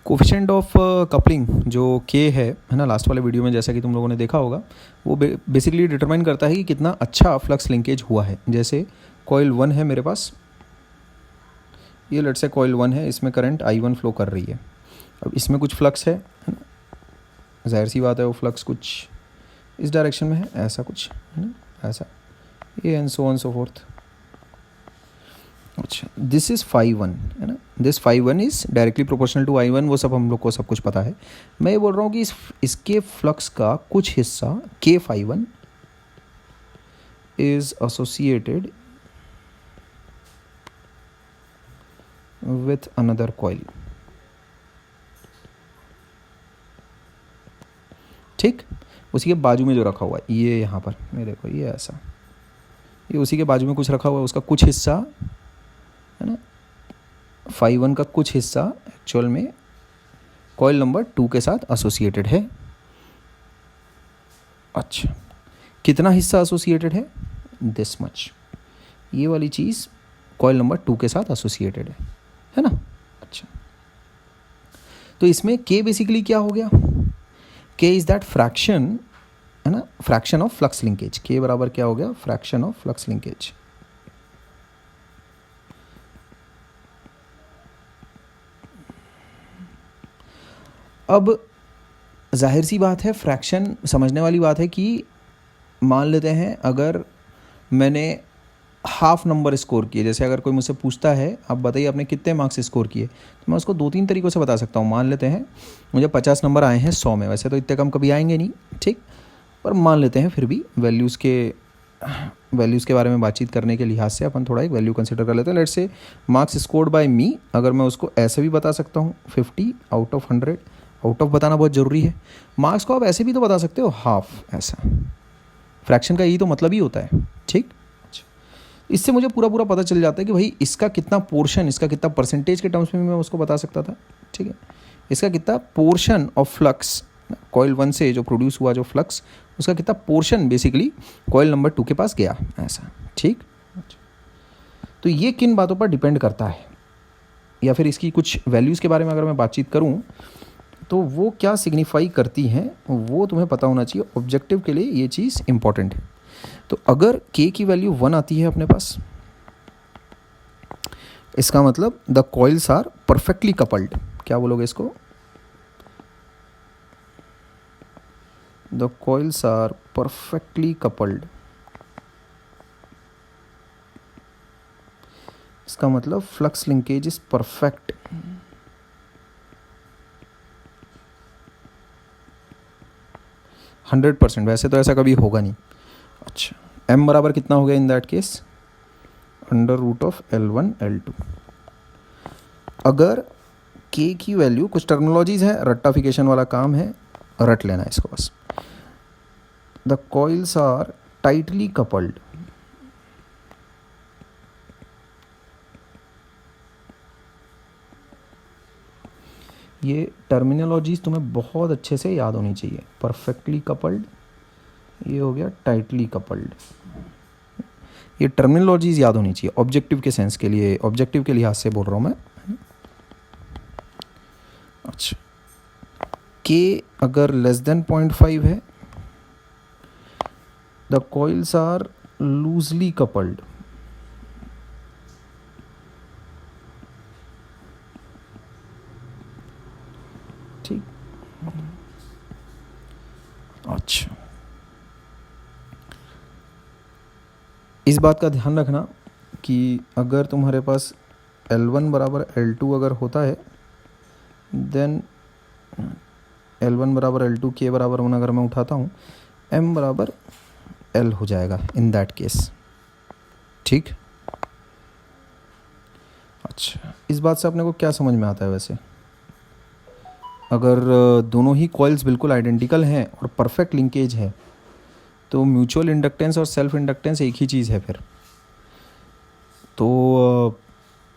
Coefficient of coupling जो के है ना, लास्ट वाले वीडियो में जैसा कि तुम लोगों ने देखा होगा, वो बेसिकली डिटरमाइन करता है कि कितना अच्छा फ्लक्स लिंकेज हुआ है। जैसे कॉइल 1 है मेरे पास, ये लेट्स से कॉइल 1 है, इसमें करंट I1 फ्लो कर रही है। अब इसमें कुछ फ्लक्स है ना, जाहिर सी बात है वो फ्लक्स कुछ इस डायरेक्शन में है, ऐसा कुछ है ना, ऐसा ये and so on so forth. अच्छा, दिस इज़ फाई 1 है ना, this phi 1 is directly proportional to I1, वो सब हम लोग को सब कुछ पता है। मैं ये बोल रहा हूँ कि इसके फ्लक्स का कुछ हिस्सा के phi 1 is associated with another coil. ठीक, उसी के बाजू में जो रखा हुआ है, ये यहाँ पर मेरे को ये ऐसा, ये उसी के बाजू में कुछ रखा हुआ है, उसका कुछ हिस्सा है ना, फाई 1 का कुछ हिस्सा एक्चुअल में कॉइल नंबर 2 के साथ एसोसिएटेड है। अच्छा, कितना हिस्सा एसोसिएटेड है? दिस मच, ये वाली चीज़ कॉइल नंबर 2 के साथ एसोसिएटेड है ना। अच्छा, तो इसमें के बेसिकली क्या हो गया? के इज़ दैट फ्रैक्शन है ना, फ्रैक्शन ऑफ फ्लक्स लिंकेज। के बराबर क्या हो गया? Fraction of flux linkage. अब जाहिर सी बात है, फ्रैक्शन समझने वाली बात है कि मान लेते हैं अगर मैंने हाफ नंबर स्कोर किए, जैसे अगर कोई मुझसे पूछता है आप बताइए आपने कितने मार्क्स स्कोर किए, तो मैं उसको 2-3 तरीक़ों से बता सकता हूँ। मान लेते हैं मुझे 50 नंबर आए हैं 100 में, वैसे तो इतने कम कभी आएंगे नहीं, ठीक, पर मान लेते हैं फिर भी वैल्यूज़ के बारे में बातचीत करने के लिहाज से अपन थोड़ा एक वैल्यू कंसिडर कर लेते हैं। Let's say marks scored by मी, अगर मैं उसको ऐसे भी बता सकता हूँ 50 आउट ऑफ 100, आउट ऑफ बताना बहुत ज़रूरी है। मार्क्स को आप ऐसे भी तो बता सकते हो, हाफ, ऐसा। फ्रैक्शन का यही तो मतलब ही होता है, ठीक। इससे मुझे पूरा पता चल जाता है कि भाई इसका कितना पोर्शन, इसका कितना परसेंटेज के टर्म्स में मैं उसको बता सकता था, ठीक है। इसका कितना पोर्शन ऑफ फ्लक्स कॉइल 1 से जो प्रोड्यूस हुआ जो फ्लक्स, उसका कितना पोर्शन बेसिकली कॉइल नंबर 2 के पास गया, ऐसा, ठीक। तो ये किन बातों पर डिपेंड करता है, या फिर इसकी कुछ वैल्यूज़ के बारे में अगर मैं बातचीत करूँ तो वो क्या सिग्निफाई करती हैं वो तुम्हें पता होना चाहिए। ऑब्जेक्टिव के लिए ये चीज़ इंपॉर्टेंट है। तो अगर k की वैल्यू 1 आती है अपने पास, इसका मतलब the coils are perfectly coupled. क्या बोलोगे इसको? The coils are perfectly coupled. इसका मतलब flux linkage is perfect. Hundred % वैसे तो ऐसा कभी होगा नहीं। अच्छा, m बराबर कितना हो गया इन दैट केस? √L1 L2। अगर k की वैल्यू, कुछ टर्मिनोलॉजीज है, रट्टाफिकेशन वाला काम है, रट लेना इसको बस। The coils are tightly coupled. ये टर्मिनोलॉजीज तुम्हें बहुत अच्छे से याद होनी चाहिए। परफेक्टली कपल्ड, ये हो गया टाइटली कपल्ड। ये टर्मिनोलॉजीज याद होनी चाहिए ऑब्जेक्टिव के सेंस के लिए, ऑब्जेक्टिव के लिहाज से बोल रहा हूँ मैं। अच्छा, के अगर लेस देन 0.5 है, the coils are loosely coupled. ठीक, अच्छा, इस बात का ध्यान रखना कि अगर तुम्हारे पास L1 बराबर L2 अगर होता है, देन L1 बराबर L2 के बराबर 1 अगर मैं उठाता हूँ, M बराबर L हो जाएगा इन दैट केस, ठीक। अच्छा, इस बात से अपने को क्या समझ में आता है? वैसे अगर दोनों ही कॉइल्स बिल्कुल आइडेंटिकल हैं और परफेक्ट लिंकेज है, तो म्यूचुअल इंडक्टेंस और सेल्फ इंडक्टेंस एक ही चीज़ है फिर। तो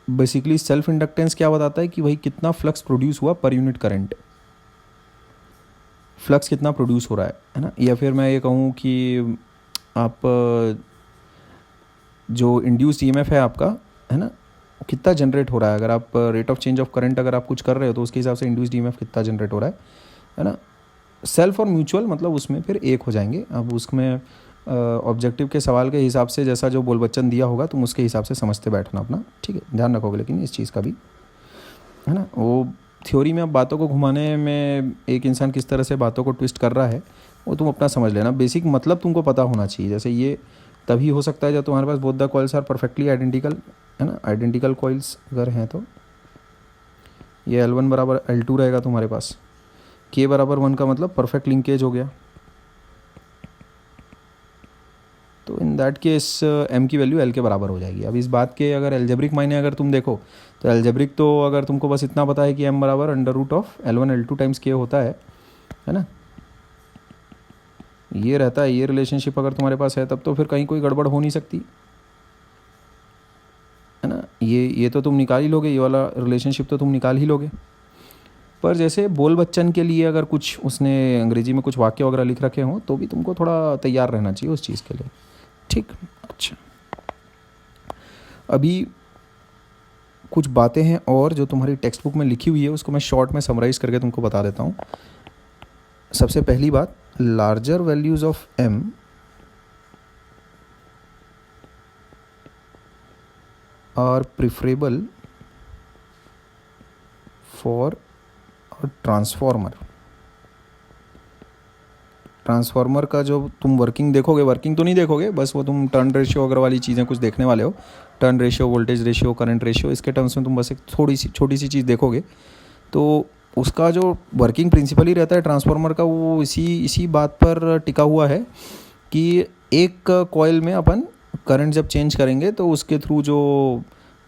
बेसिकली सेल्फ इंडक्टेंस क्या बताता है कि भाई कितना फ्लक्स प्रोड्यूस हुआ पर यूनिट करंट, फ्लक्स कितना प्रोड्यूस हो रहा है ना। या फिर मैं ये कहूँ कि आप जो इंड्यूस्ड ईएमएफ है आपका, है ना, कितना जनरेट हो रहा है, अगर आप rate of change of current अगर आप कुछ कर रहे हो तो उसके हिसाब से इंड्यूस्ड ईएमएफ कितना जनरेट हो रहा है ना। सेल्फ और म्यूचुअल मतलब उसमें फिर एक हो जाएंगे। अब उसमें ऑब्जेक्टिव के सवाल के हिसाब से जैसा जो बोल बच्चन दिया होगा तुम उसके हिसाब से समझते बैठना अपना, ठीक है, ध्यान रखोगे लेकिन इस चीज़ का भी, है ना। वो थ्योरी में अब बातों को घुमाने में एक इंसान किस तरह से बातों को ट्विस्ट कर रहा है वो तुम अपना समझ लेना, बेसिक मतलब तुमको पता होना चाहिए। जैसे ये तभी हो सकता है जब तुम्हारे पास both the coils are perfectly identical, है ना। आइडेंटिकल कॉइल्स अगर हैं तो ये L1 बराबर L2 रहेगा तुम्हारे पास, K बराबर 1 का मतलब परफेक्ट लिंकेज हो गया। तो इन दैट केस M की वैल्यू L के बराबर हो जाएगी। अब इस बात के अगर एल्जेब्रिक मायने अगर तुम देखो तो एल्जेब्रिक तो अगर तुमको बस इतना पता है कि M बराबर under root of L1 L2 times K होता है ना, ये रहता है। ये रिलेशनशिप अगर तुम्हारे पास है तब तो फिर कहीं कोई गड़बड़ हो नहीं सकती, है ना। ये तो तुम निकाल ही लोगे, ये वाला रिलेशनशिप तो तुम निकाल ही लोगे। पर जैसे बोल बच्चन के लिए अगर कुछ उसने अंग्रेजी में कुछ वाक्य वगैरह लिख रखे हों तो भी तुमको थोड़ा तैयार रहना चाहिए उस चीज़ के लिए, ठीक। अच्छा, अभी कुछ बातें हैं और जो तुम्हारी टेक्स्ट बुक में लिखी हुई है उसको मैं शॉर्ट में समराइज़ करके तुमको बता देता हूँ। सबसे पहली बात, larger values of M are preferable for transformer. Transformer का जो तुम वर्किंग देखोगे, वर्किंग तो नहीं देखोगे, बस वो तुम टर्न रेशियो वगैरह वाली चीज़ें कुछ देखने वाले हो, turn ratio, voltage ratio, current ratio, इसके टर्म्स में तुम बस एक थोड़ी सी छोटी सी चीज़ देखोगे तो उसका जो वर्किंग प्रिंसिपल ही रहता है ट्रांसफार्मर का, वो इसी बात पर टिका हुआ है कि एक कॉइल में अपन करंट जब चेंज करेंगे तो उसके थ्रू जो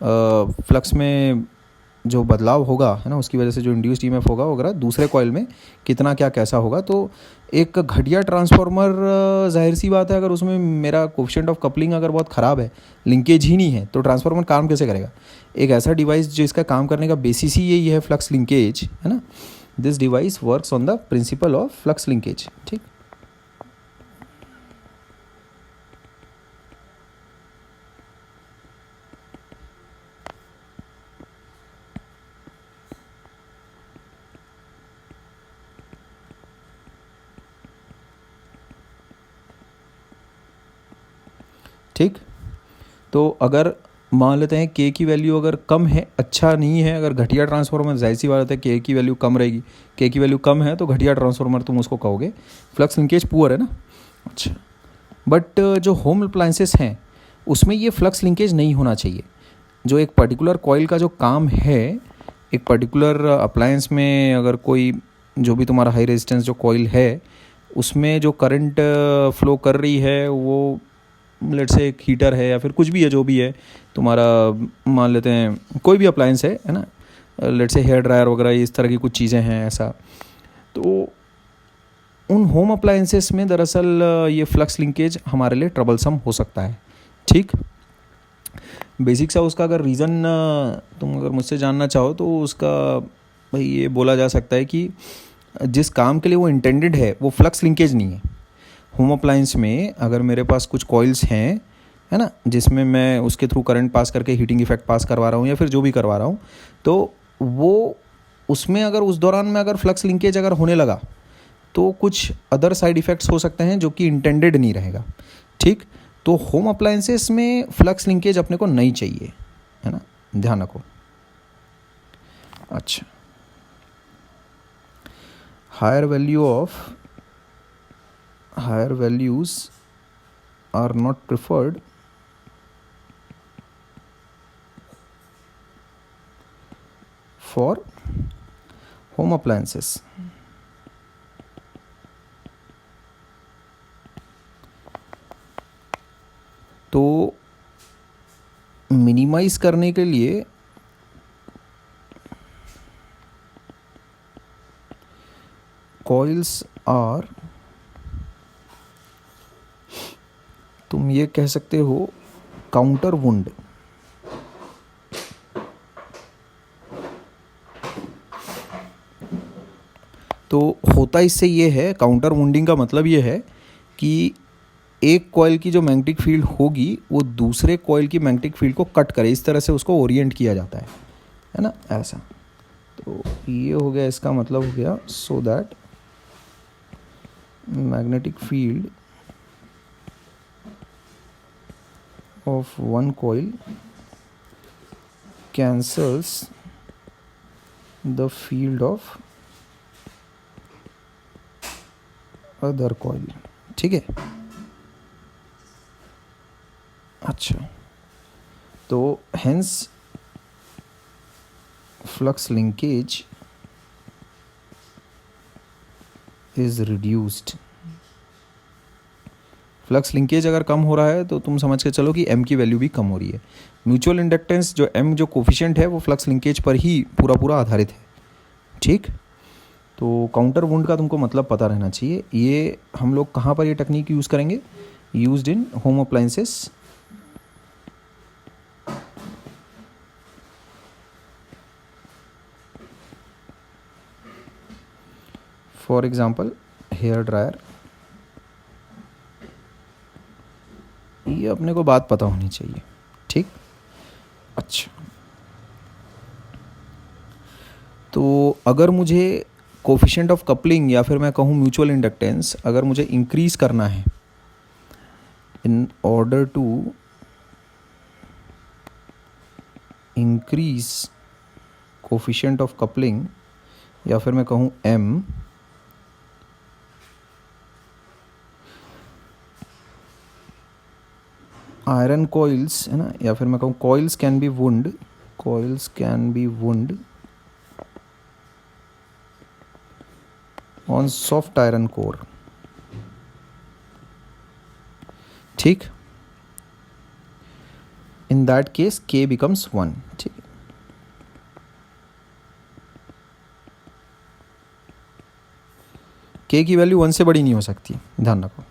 फ्लक्स में जो बदलाव होगा, है ना, उसकी वजह से जो इंड्यूस्ड ईएमएफ होगा वगैरह दूसरे कॉइल में कितना क्या कैसा होगा। तो एक घटिया ट्रांसफार्मर, जाहिर सी बात है अगर उसमें मेरा कोफिशिएंट ऑफ कपलिंग अगर बहुत ख़राब है, लिंकेज ही नहीं है, तो ट्रांसफार्मर काम कैसे करेगा। एक ऐसा डिवाइस जो इसका काम करने का बेसिस ही यही है फ्लक्स लिंकेज, है ना। This device works on the principle of flux linkage, ठीक। ठीक, तो अगर मान लेते हैं K की वैल्यू अगर कम है, अच्छा नहीं है, अगर घटिया ट्रांसफार्मर, जाहिर सी बात है K की वैल्यू कम रहेगी, K की वैल्यू कम है तो घटिया ट्रांसफार्मर तुम उसको कहोगे, फ्लक्स लिंकेज पुअर है ना। अच्छा, बट जो होम अप्लायंसेस हैं उसमें ये फ्लक्स लिंकेज नहीं होना चाहिए। जो एक पर्टिकुलर कॉइल का जो काम है, एक पर्टिकुलर अप्लायंस में अगर कोई जो भी तुम्हारा हाई रेजिस्टेंस जो कॉइल है उसमें जो करंट फ्लो कर रही है, वो लेट से एक हीटर है या फिर कुछ भी है, जो भी है तुम्हारा, मान लेते हैं कोई भी अप्लायंस है ना, लेट से हेयर ड्रायर वगैरह इस तरह की कुछ चीज़ें हैं ऐसा, तो उन होम अप्लायंसेस में दरअसल ये फ्लक्स लिंकेज हमारे लिए ट्रबलसम हो सकता है, ठीक। बेसिक सा उसका अगर रीज़न तुम अगर मुझसे जानना चाहो तो उसका भाई ये बोला जा सकता है कि जिस काम के लिए वो इंटेंडेड है वो फ्लक्स लिंकेज नहीं है। होम अप्लायंस में अगर मेरे पास कुछ कॉइल्स हैं, है ना, जिसमें मैं उसके थ्रू करंट पास करके हीटिंग इफेक्ट पास करवा रहा हूँ या फिर जो भी करवा रहा हूँ, तो वो उसमें अगर उस दौरान में अगर फ्लक्स लिंकेज अगर होने लगा तो कुछ अदर साइड इफ़ेक्ट्स हो सकते हैं जो कि इंटेंडेड नहीं रहेगा, ठीक। तो होम अप्लायंसेस में फ्लक्स लिंकेज अपने को नहीं चाहिए, है ना, ध्यान रखो। अच्छा, higher values are not preferred for home appliances. तो मिनिमाइज करने के लिए कॉइल्स आर, तुम ये कह सकते हो, काउंटर वुंड। तो होता इससे ये है, काउंटर वुंडिंग का मतलब ये है कि एक कॉइल की जो मैग्नेटिक फील्ड होगी वो दूसरे कॉइल की मैग्नेटिक फील्ड को कट करे, इस तरह से उसको ओरिएंट किया जाता है ना, ऐसा। तो ये हो गया, इसका मतलब हो गया so that magnetic field of one coil cancels the field of other coil. ठीक है, अच्छा, तो hence flux linkage is reduced. Flux linkage अगर कम हो रहा है तो तुम समझ के चलो कि m की वैल्यू भी कम हो रही है। म्यूचुअल इंडक्टेंस जो m जो कोफिशिएंट है वो फ्लक्स लिंकेज पर ही पूरा आधारित है। ठीक, तो काउंटर वुंड का तुमको मतलब पता रहना चाहिए। ये हम लोग कहाँ पर ये टेक्निक यूज़ करेंगे? Used in home appliances, for example hair dryer. ये अपने को बात पता होनी चाहिए। ठीक, अच्छा, तो अगर मुझे कोफिशिएंट ऑफ कपलिंग या फिर मैं कहूँ म्यूचुअल इंडक्टेंस अगर मुझे इंक्रीज करना है in order to increase coefficient of coupling या फिर मैं कहूँ m, आयरन कॉइल्स है ना, या फिर मैं कहूँ coils can be wound, coils can be wound on soft iron core. ठीक, in that case k becomes 1। ठीक, k की वैल्यू 1 से बड़ी नहीं हो सकती, ध्यान रखो।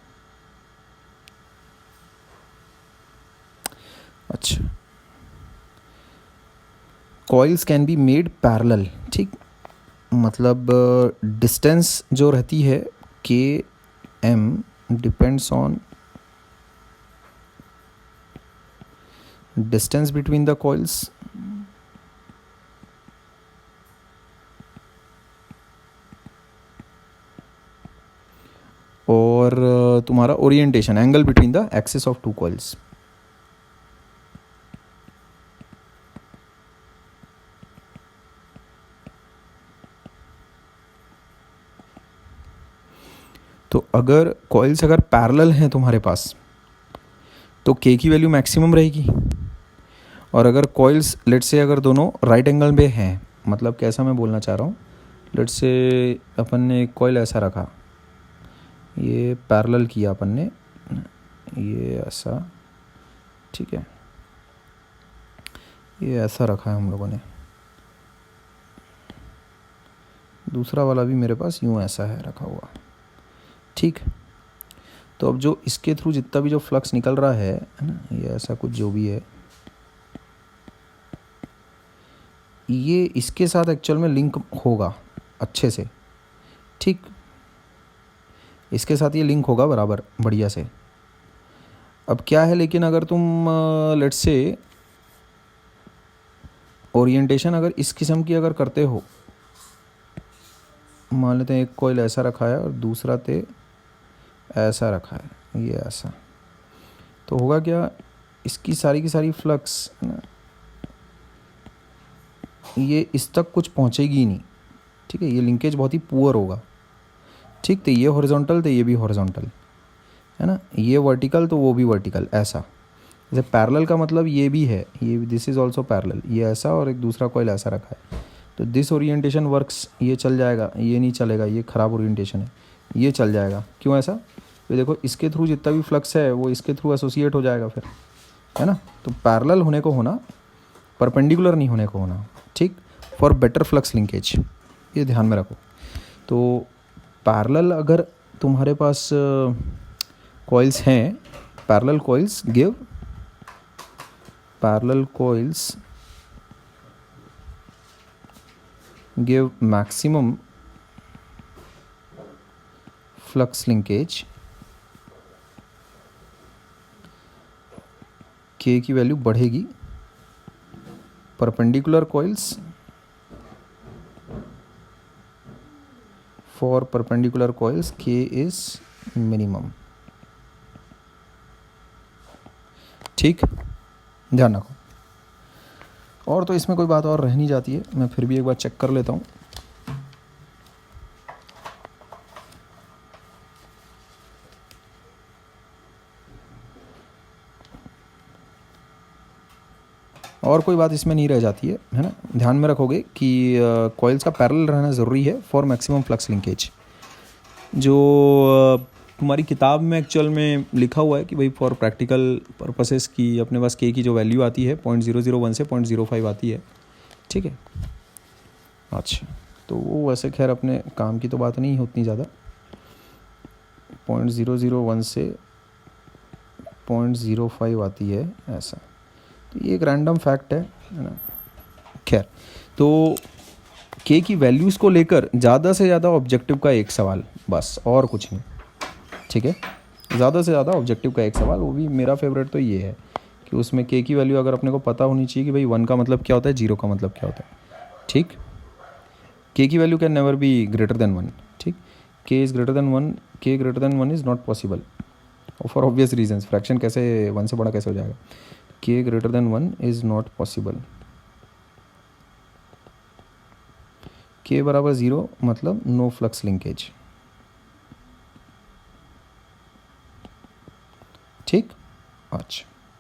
अच्छा, coils can be made parallel. ठीक, मतलब डिस्टेंस जो रहती है के M depends on distance between the coils और तुम्हारा orientation, angle between the axis of two coils. तो अगर कॉइल्स अगर पैरेलल हैं तुम्हारे पास तो k की वैल्यू मैक्सिमम रहेगी, और अगर कॉइल्स लेट्स से अगर दोनों राइट एंगल में हैं, मतलब कैसा मैं बोलना चाह रहा हूँ, लेट्स से अपन ने एक कॉइल ऐसा रखा, ये पैरेलल किया अपन ने, ये ऐसा, ठीक है, ये ऐसा रखा है हम लोगों ने, दूसरा वाला भी मेरे पास यूँ ऐसा है रखा हुआ। ठीक, तो अब जो इसके थ्रू जितना भी जो फ्लक्स निकल रहा है ना, ये ऐसा कुछ जो भी है, ये इसके साथ एक्चुअल में लिंक होगा अच्छे से। ठीक, इसके साथ ये लिंक होगा बराबर बढ़िया से। अब क्या है, लेकिन अगर तुम लेट्स से ओरिएंटेशन अगर इस किस्म की अगर करते हो, मान लेते हैं एक कॉइल ऐसा रखा है और दूसरा ते ऐसा रखा है, ये ऐसा, तो होगा क्या, इसकी सारी की सारी फ्लक्स ना ये इस तक कुछ पहुंचेगी ही नहीं। ठीक है, ये लिंकेज बहुत ही पुअर होगा। ठीक, तो ये हॉरिजॉन्टल तो ये भी हॉरिजॉन्टल है ना, ये वर्टिकल तो वो भी वर्टिकल, ऐसा। जैसे पैरेलल का मतलब ये भी है, ये दिस इज़ ऑल्सो पैरेलल, ये ऐसा और एक दूसरा कॉइल ऐसा रखा है, तो दिस ओरिएंटेशन वर्क्स, ये चल जाएगा, ये नहीं चलेगा, ये ख़राब ओरिएंटेशन है, ये चल जाएगा। क्यों ऐसा? तो देखो इसके थ्रू जितना भी फ्लक्स है वो इसके थ्रू एसोसिएट हो जाएगा फिर, है ना। तो पैरेलल होने को होना, परपेंडिकुलर नहीं होने को होना। ठीक, फॉर बेटर फ्लक्स लिंकेज, ये ध्यान में रखो। तो पैरेलल अगर तुम्हारे पास कॉइल्स हैं, parallel coils give, parallel coils give maximum flux linkage के की वैल्यू बढ़ेगी, perpendicular coils, for perpendicular coils के इज मिनिमम। ठीक, ध्यान रखो। और तो इसमें कोई बात और रह नहीं जाती है, मैं फिर भी एक बार चेक कर लेता हूँ। और कोई बात इसमें नहीं रह जाती है ना। ध्यान में रखोगे कि कॉइल्स का पैरेलल रहना ज़रूरी है फॉर मैक्सिमम फ्लक्स लिंकेज। जो तुम्हारी किताब में एक्चुअल में लिखा हुआ है कि भाई फॉर प्रैक्टिकल पर्पसेस की अपने पास के की जो वैल्यू आती है 0.001 से 0.05 आती है। ठीक है, अच्छा, तो वो वैसे खैर अपने काम की तो बात नहीं उतनी ज़्यादा। 0.001 से 0.05 आती है ऐसा, तो ये एक रैंडम फैक्ट है ना। खैर, तो के की वैल्यूज़ को लेकर ज़्यादा से ज़्यादा ऑब्जेक्टिव का एक सवाल, बस और कुछ नहीं। ठीक है, ज़्यादा से ज़्यादा ऑब्जेक्टिव का एक सवाल, वो भी मेरा फेवरेट तो ये है कि उसमें के की वैल्यू अगर अपने को पता होनी चाहिए कि भाई 1 का मतलब क्या होता है, 0 का मतलब क्या होता है। ठीक, के की value can never be greater than 1। ठीक, K is greater than 1, K greater than 1 is not possible for obvious reasons. Fraction कैसे 1 से बड़ा कैसे हो जाएगा, K greater than 1 is not possible. K बराबर 0 मतलब नो फ्लक्स लिंकेज। ठीक, अच्छा।